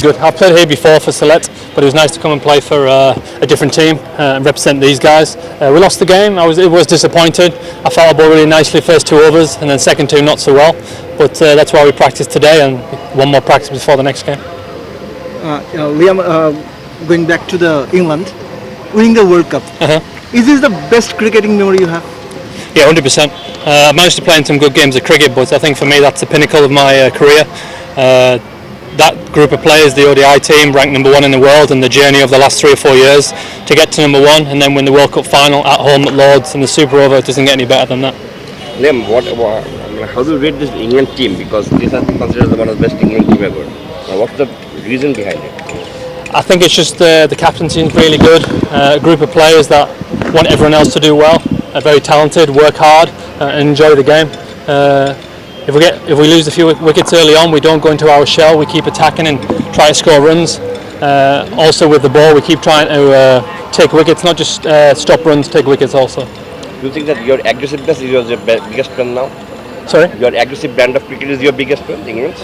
Good. I've played here before for Select, but it was nice to come and play for a different team and represent these guys. We lost the game. I was disappointed. I felt I bowled really nicely first 2 overs, and then second 2 not so well. But that's why we practiced today, and one more practice before the next game. Liam, going back to the England, winning the World Cup. Is this the best cricketing memory you have? Yeah, 100%. I managed to play in some good games of cricket, but I think for me that's the pinnacle of my career. That group of players, the ODI team, ranked number 1 in the world, and the journey of the last 3 or 4 years to get to number 1 and then win the World Cup final at home at Lords and the Super Over, it doesn't get any better than that. Liam, how do you rate this England team? Because this has been considered one of the best England team ever. What's the reason behind it? I think it's just the captaincy is really good. A group of players that want everyone else to do well, are very talented, work hard, and enjoy the game. If we lose a few wickets early on, we don't go into our shell. We keep attacking and try to score runs. Also with the ball, we keep trying to take wickets, not just stop runs, take wickets also. Do you think that your aggressiveness is your biggest strength now? Sorry? Your aggressive brand of cricket is your biggest strength, England?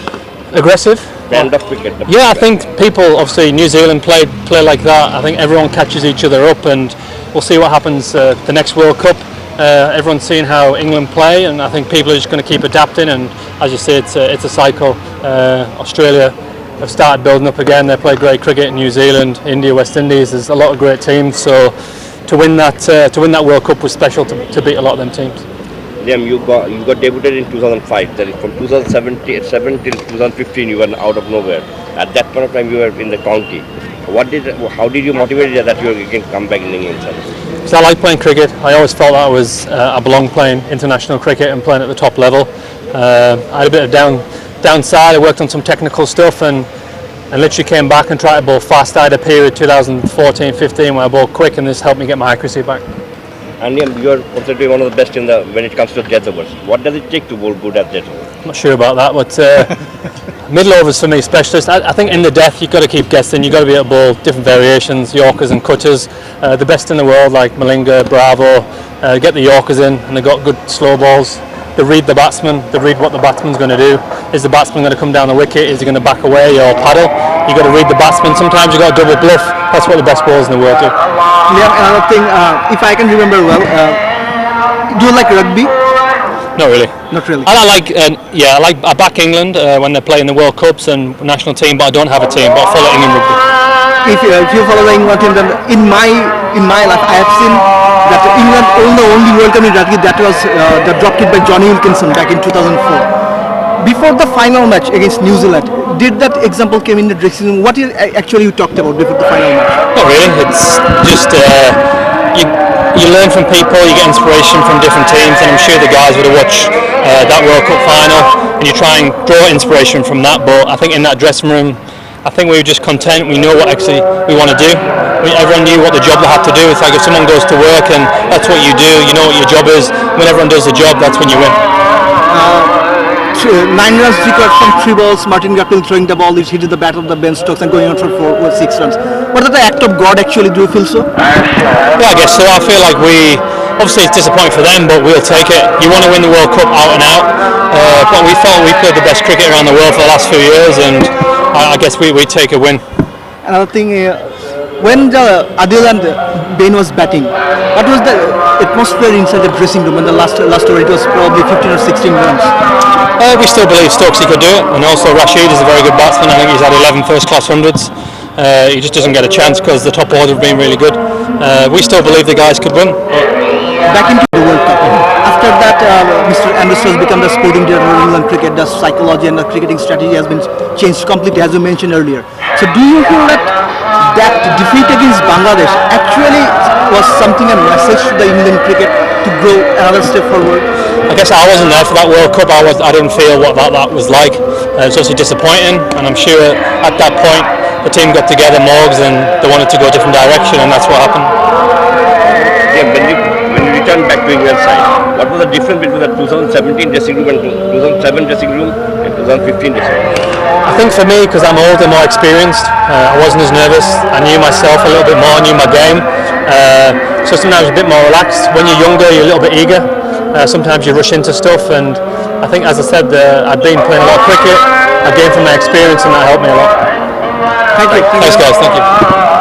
Aggressive? Brand of cricket. Yeah, I think people, obviously New Zealand play like that. I think everyone catches each other up, and we'll see what happens the next World Cup. Everyone's seen how England play, and I think people are just going to keep adapting, and as you say, it's a cycle. Australia have started building up again. They play great cricket. New Zealand, India, West Indies, there's a lot of great teams, so to win that World Cup was special to beat a lot of them teams. Liam, you got debuted in 2005. Then from 2007 till 2015 you were out of nowhere. At that point of time you were in the county. How did you motivate that you can come back in England? Because I like playing cricket. I always felt that I belonged playing international cricket and playing at the top level. I had a bit of downside. I worked on some technical stuff and literally came back and tried to bowl fast. I had a period 2014-15 where I bowled quick, and this helped me get my accuracy back. And Liam, you are considered one of the best when it comes to death overs. What does it take to bowl good at death overs? I'm not sure about that, but middle overs for me, specialist. I think in the death you've got to keep guessing. You've got to be able to bowl different variations, Yorkers and cutters. The best in the world like Malinga, Bravo, get the Yorkers in, and they've got good slow balls. They read the batsman, they read what the batsman's going to do. Is the batsman going to come down the wicket? Is he going to back away or paddle? You've got to read the batsman. Sometimes you've got to double bluff. That's what the best bowlers in the world do. Liam, another thing, if I can remember well, do you like rugby? Not really. Not really. I back England when they play in the World Cups and national team, but I don't have a team, but I follow England rugby. If you follow the England team, then in my life I have seen that England the only World Cup in rugby that was the drop kick by Johnny Wilkinson back in 2004. Before the final match against New Zealand, did that example came in the dressing room? What actually you talked about before the final match? Not really. It's just you learn from people, you get inspiration from different teams, and I'm sure the guys would have watched that World Cup final, and you try and draw inspiration from that. But I think in that dressing room, I think we were just content. We know what actually we want to do. Everyone knew what the job they had to do. It's like if someone goes to work and that's what you do, you know what your job is. When everyone does the job, that's when you win. 9 runs required from 3 balls. Martin Gapil throwing the ball, it hit the bat of the Ben Stokes and going out for 4 or 6 runs. Was that the act of God actually? Do you feel so? Yeah, I guess so. I feel like obviously it's disappointing for them, but we'll take it. You want to win the World Cup out and out. But we felt we played the best cricket around the world for the last few years, and I guess we take a win. Another thing, when Adil and Ben was batting, what was the atmosphere inside the dressing room? In the last over, it was probably 15 or 16 runs. We still believe Stokesy could do it, and also Rashid is a very good batsman. I think he's had 11 first-class hundreds. He just doesn't get a chance because the top order have been really good. We still believe the guys could win. Back into the World Cup. After that, Mr. Anderson has become the sporting director of England cricket. The psychology and the cricketing strategy has been changed completely, as you mentioned earlier. So do you feel that defeat against Bangladesh actually was something, a message to the England cricket to grow another step forward? I guess I wasn't there for that World Cup. I didn't feel what that was like. It was also disappointing, and I'm sure at that point the team got together, Morgs, and they wanted to go a different direction, and that's what happened. Yeah, when you returned back to England side, what was the difference between the 2017 dressing room and 2007 dressing room and 2015 dressing room? I think for me, because I'm older, more experienced, I wasn't as nervous. I knew myself a little bit more, I knew my game. So sometimes a bit more relaxed. When you're younger, you're a little bit eager. Sometimes you rush into stuff, and I think, as I said, I'd been playing a lot of cricket. I gained from my experience, and that helped me a lot. Thank you. Thanks, guys. Thank you.